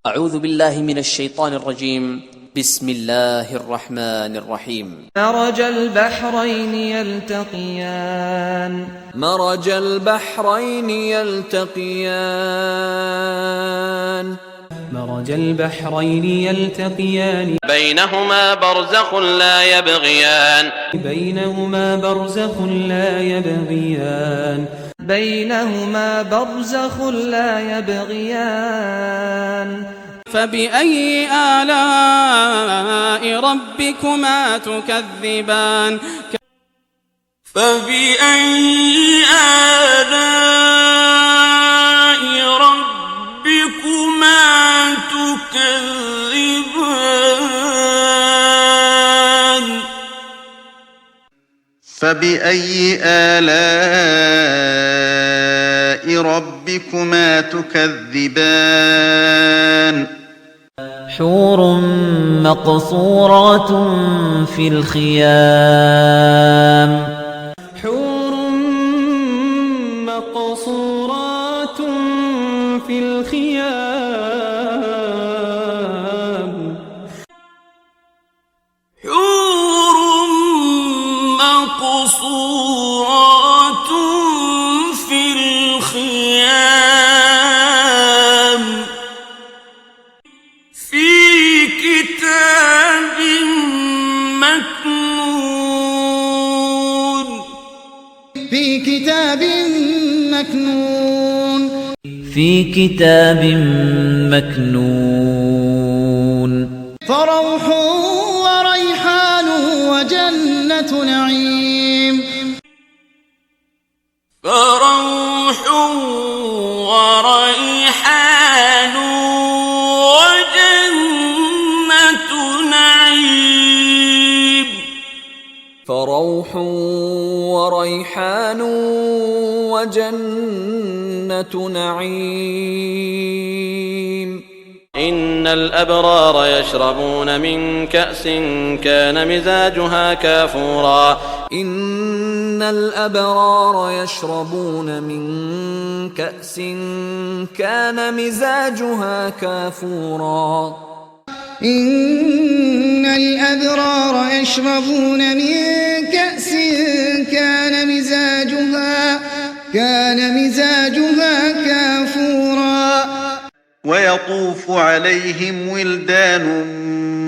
أعوذ بالله من الشيطان الرجيم. بسم الله الرحمن الرحيم. مرج البحرين يلتقيان مرج البحرين يلتقيان مرج البحرين يلتقيان بينهما برزخ لا يبغيان بينهما برزخ لا يبغيان بينهما برزخ لا يبغيان فبأي آلاء ربكما تكذبان فبأي آلاء ربكما تكذبان فبأي آلاء ربكما تكذبان حور مقصورات في الخيام حور مقصورات في الخيام حور مقصورات في الخيام في كتاب مكنون في كتاب مكنون في كتاب مكنون فروح وريحان وجنة نعيم فروح وريحان وجنة نعيم فروح وريحان وجنة نعيم. إن الأبرار يشربون من كأس كان مزاجها كافورا إن الأبرار يشربون من كأس كان مزاجها كافورا إن الأبرار يشربون من كأس كان مزاجها كافورا ويطوف عليهم ولدان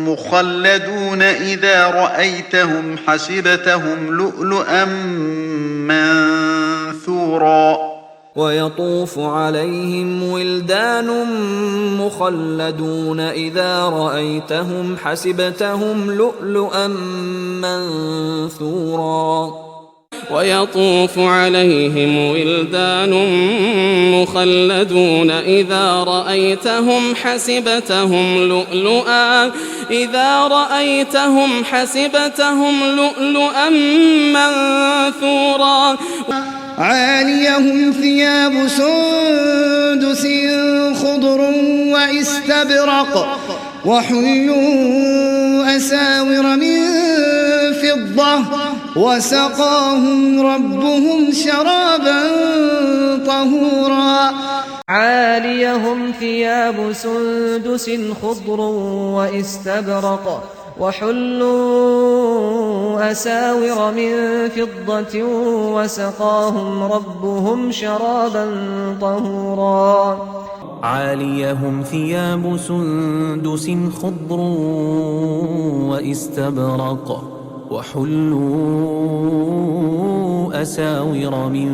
مخلدون إذا رأيتهم حسبتهم لؤلؤا منثورا ويطوف عليهم ولدان مخلدون إذا رأيتهم حسبتهم لؤلؤا منثورا ويطوف عليهم ولدان مخلدون إذا رأيتهم حسبتهم لؤلؤا منثورا عاليهم ثياب سندس خضر واستبرق وحلوا أساور من فضة وسقاهم ربهم شرابا طهورا عاليهم ثياب سندس خضر واستبرق وحلوا أساور من فضة وسقاهم ربهم شرابا طهورا عاليهم ثياب سندس خضر واستبرق وحلوا أساور من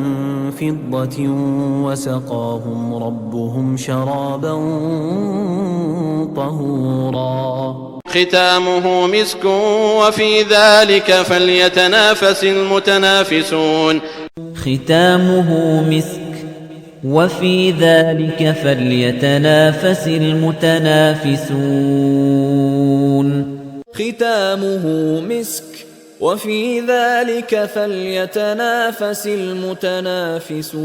فضة وسقاهم ربهم شرابا طهورا ختامه مسك وفي ذلك فليتنافس المتنافسون ختامه مسك وفي ذلك فليتنافس المتنافسون ختامه مسك وفي ذلك فليتنافس المتنافسون